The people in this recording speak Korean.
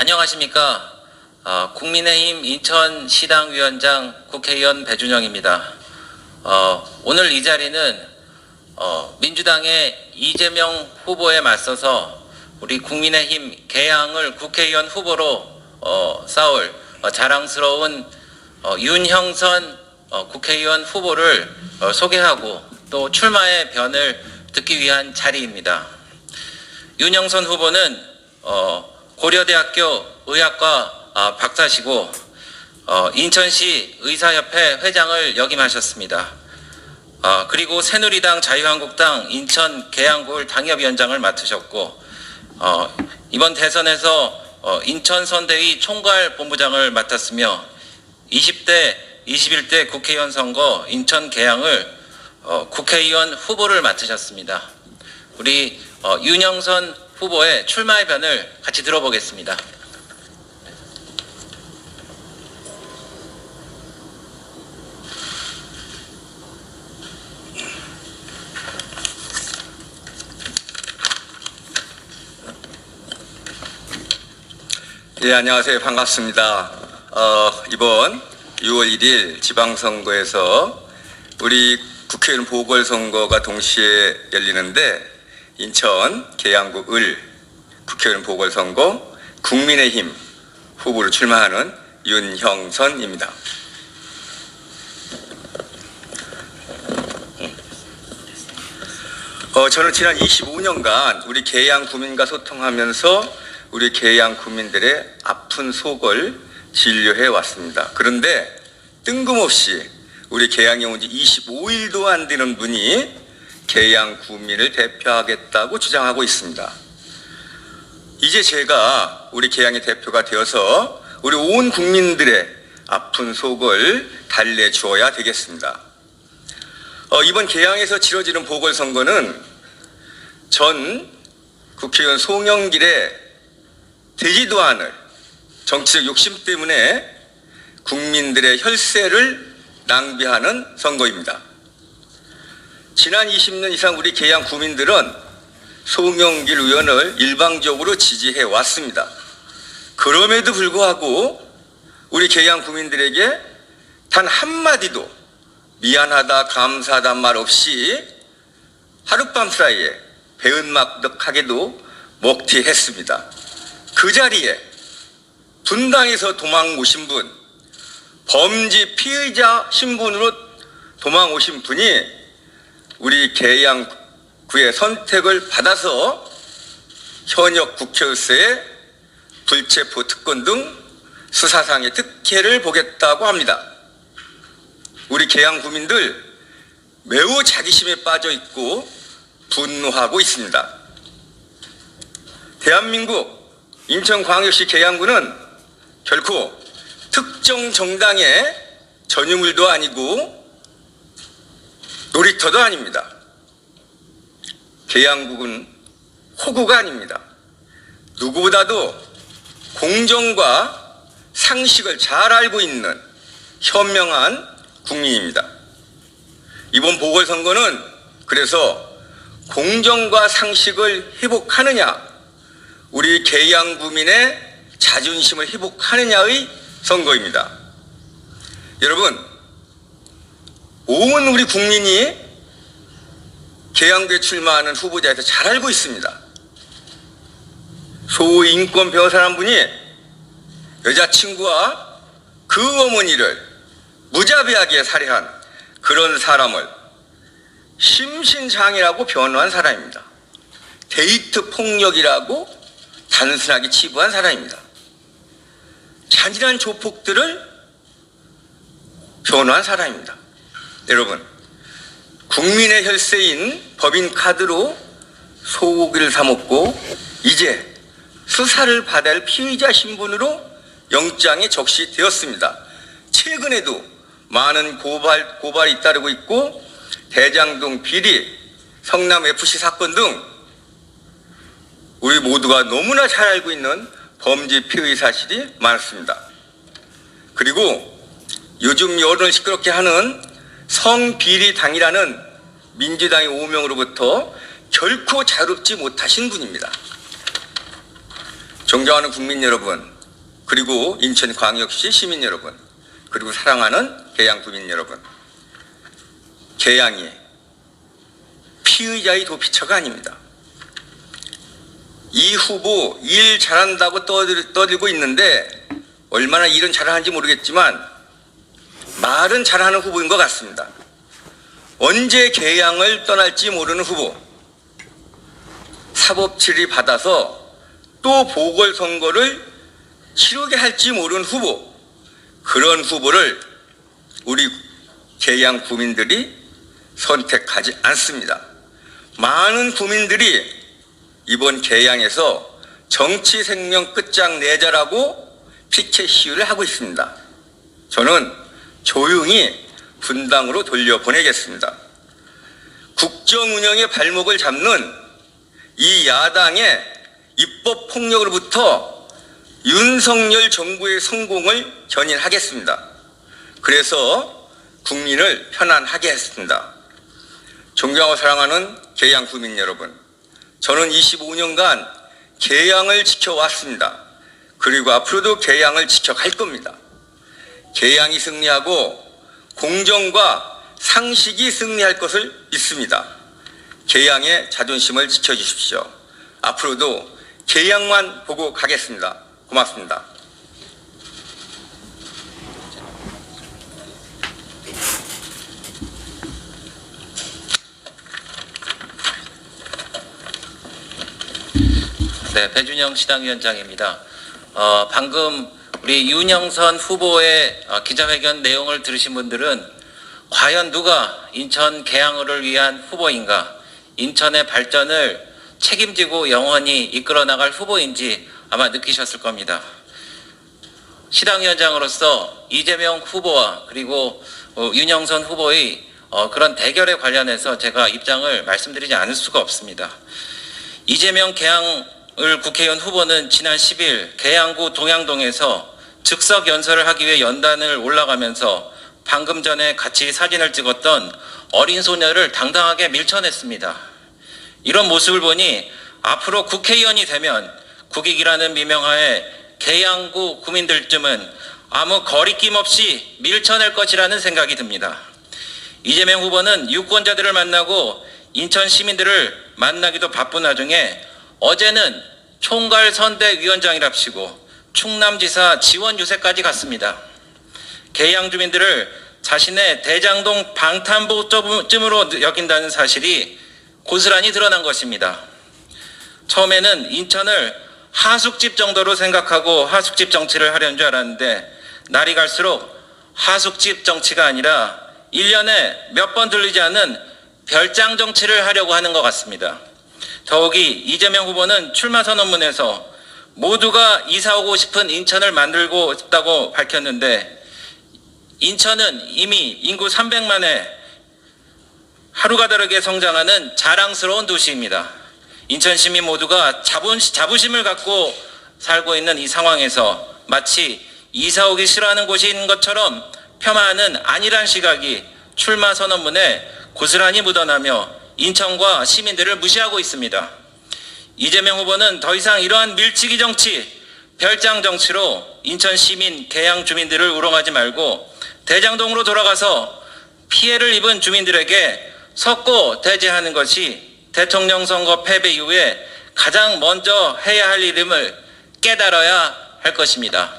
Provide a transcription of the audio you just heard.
안녕하십니까. 국민의힘 인천시당위원장 국회의원 배준영입니다. 오늘 이 자리는 민주당의 이재명 후보에 맞서서 우리 국민의힘 개항을 국회의원 후보로 싸울 자랑스러운 윤형선 국회의원 후보를 소개하고 또 출마의 변을 듣기 위한 자리입니다. 윤형선 후보는 고려대학교 의학과 박사시고 인천시 의사협회 회장을 역임하셨습니다. 그리고 새누리당 자유한국당 인천 계양구을 당협위원장을 맡으셨고 이번 대선에서 인천선대위 총괄본부장을 맡았으며 20대, 21대 국회의원 선거 인천 계양을 국회의원 후보를 맡으셨습니다. 우리 윤형선 후보의 출마의 변을 같이 들어보겠습니다. 예, 안녕하세요. 반갑습니다. 이번 6월 1일 지방선거에서 우리 국회의원 보궐선거가 동시에 열리는데 인천 계양구 을 국회의원 보궐선거 국민의힘 후보로 출마하는 윤형선입니다. 저는 지난 25년간 우리 계양 구민과 소통하면서 우리 계양 구민들의 아픈 속을 진료해 왔습니다. 그런데 뜬금없이 우리 계양에 온 지 25일도 안 되는 분이 계양 구민을 대표하겠다고 주장하고 있습니다. 이제 제가 우리 계양의 대표가 되어서 우리 온 국민들의 아픈 속을 달래주어야 되겠습니다. 이번 계양에서 치러지는 보궐선거는 전 국회의원 송영길의 되지도 않을 정치적 욕심 때문에 국민들의 혈세를 낭비하는 선거입니다. 지난 20년 이상 우리 계양 구민들은 송영길 의원을 일방적으로 지지해 왔습니다. 그럼에도 불구하고 우리 계양 구민들에게 단 한마디도 미안하다, 감사하다 말 없이 하룻밤 사이에 배은망덕하게도 먹튀했습니다. 그 자리에 분당에서 도망 오신 분, 범죄 피의자 신분으로 도망 오신 분이 우리 계양구의 선택을 받아서 현역 국회의원의 불체포 특권 등 수사상의 특혜를 보겠다고 합니다. 우리 계양 구민들 매우 자기심에 빠져 있고 분노하고 있습니다. 대한민국 인천광역시 계양구는 결코 특정 정당의 전유물도 아니고 놀이터도 아닙니다. 계양구는 호구가 아닙니다. 누구보다도 공정과 상식을 잘 알고 있는 현명한 국민입니다. 이번 보궐선거는 그래서 공정과 상식을 회복하느냐, 우리 계양구민의 자존심을 회복하느냐의 선거입니다. 여러분, 온 우리 국민이 계양구에 출마하는 후보자에 대해서 잘 알고 있습니다. 소위 인권 변호사 한 분이 여자친구와 그 어머니를 무자비하게 살해한 그런 사람을 심신장애라고 변호한 사람입니다. 데이트 폭력이라고 단순하게 치부한 사람입니다. 잔인한 조폭들을 변호한 사람입니다. 여러분, 국민의 혈세인 법인카드로 소고기를 사먹고 이제 수사를 받아야 할 피의자 신분으로 영장에 적시되었습니다. 최근에도 많은 고발이 잇따르고 있고 대장동 비리, 성남FC 사건 등 우리 모두가 너무나 잘 알고 있는 범죄 피의 사실이 많습니다. 그리고 요즘 여론을 시끄럽게 하는 성비리당이라는 민주당의 오명으로부터 결코 자유롭지 못하신 분입니다. 존경하는 국민 여러분, 그리고 인천광역시 시민 여러분, 그리고 사랑하는 계양 구민 여러분, 계양이 피의자의 도피처가 아닙니다. 이 후보 일 잘한다고 떠들고 있는데 얼마나 일은 잘하는지 모르겠지만 말은 잘하는 후보인 것 같습니다. 언제 계양을 떠날지 모르는 후보, 사법처리 받아서 또 보궐선거를 치르게 할지 모르는 후보, 그런 후보를 우리 계양 구민들이 선택하지 않습니다. 많은 구민들이 이번 계양에서 정치 생명 끝장내자라고 피켓 시위를 하고 있습니다. 저는 조용히 분당으로 돌려보내겠습니다. 국정 운영의 발목을 잡는 이 야당의 입법 폭력으로부터 윤석열 정부의 성공을 견인하겠습니다. 그래서 국민을 편안하게 했습니다. 존경하고 사랑하는 계양 구민 여러분, 저는 25년간 계양을 지켜왔습니다. 그리고 앞으로도 계양을 지켜갈 겁니다. 계양이 승리하고 공정과 상식이 승리할 것을 믿습니다. 계양의 자존심을 지켜주십시오. 앞으로도 계양만 보고 가겠습니다. 고맙습니다. 네, 배준영 시당위원장입니다. 방금 우리 윤영선 후보의 기자회견 내용을 들으신 분들은 과연 누가 인천 계양을 위한 후보인가, 인천의 발전을 책임지고 영원히 이끌어 나갈 후보인지 아마 느끼셨을 겁니다. 시당위원장으로서 이재명 후보와 그리고 윤영선 후보의 그런 대결에 관련해서 제가 입장을 말씀드리지 않을 수가 없습니다. 이재명 계양을 국회의원 후보는 지난 10일 계양구 동양동에서 즉석 연설을 하기 위해 연단을 올라가면서 방금 전에 같이 사진을 찍었던 어린 소녀를 당당하게 밀쳐냈습니다. 이런 모습을 보니 앞으로 국회의원이 되면 국익이라는 미명하에 계양구 구민들쯤은 아무 거리낌 없이 밀쳐낼 것이라는 생각이 듭니다. 이재명 후보는 유권자들을 만나고 인천 시민들을 만나기도 바쁜 와중에 어제는 총괄선대위원장이랍시고 충남지사 지원 유세까지 갔습니다. 계양 주민들을 자신의 대장동 방탄복점으로 여긴다는 사실이 고스란히 드러난 것입니다. 처음에는 인천을 하숙집 정도로 생각하고 하숙집 정치를 하려는 줄 알았는데 날이 갈수록 하숙집 정치가 아니라 1년에 몇 번 들리지 않는 별장 정치를 하려고 하는 것 같습니다. 더욱이 이재명 후보는 출마 선언문에서 모두가 이사 오고 싶은 인천을 만들고 싶다고 밝혔는데 인천은 이미 인구 300만에 하루가 다르게 성장하는 자랑스러운 도시입니다. 인천 시민 모두가 자부심을 갖고 살고 있는 이 상황에서 마치 이사 오기 싫어하는 곳인 것처럼 폄하하는 안일한 시각이 출마 선언문에 고스란히 묻어나며 인천과 시민들을 무시하고 있습니다. 이재명 후보는 더 이상 이러한 밀치기 정치, 별장 정치로 인천 시민, 계양 주민들을 우롱하지 말고 대장동으로 돌아가서 피해를 입은 주민들에게 석고 대제하는 것이 대통령 선거 패배 이후에 가장 먼저 해야 할 일임을 깨달아야 할 것입니다.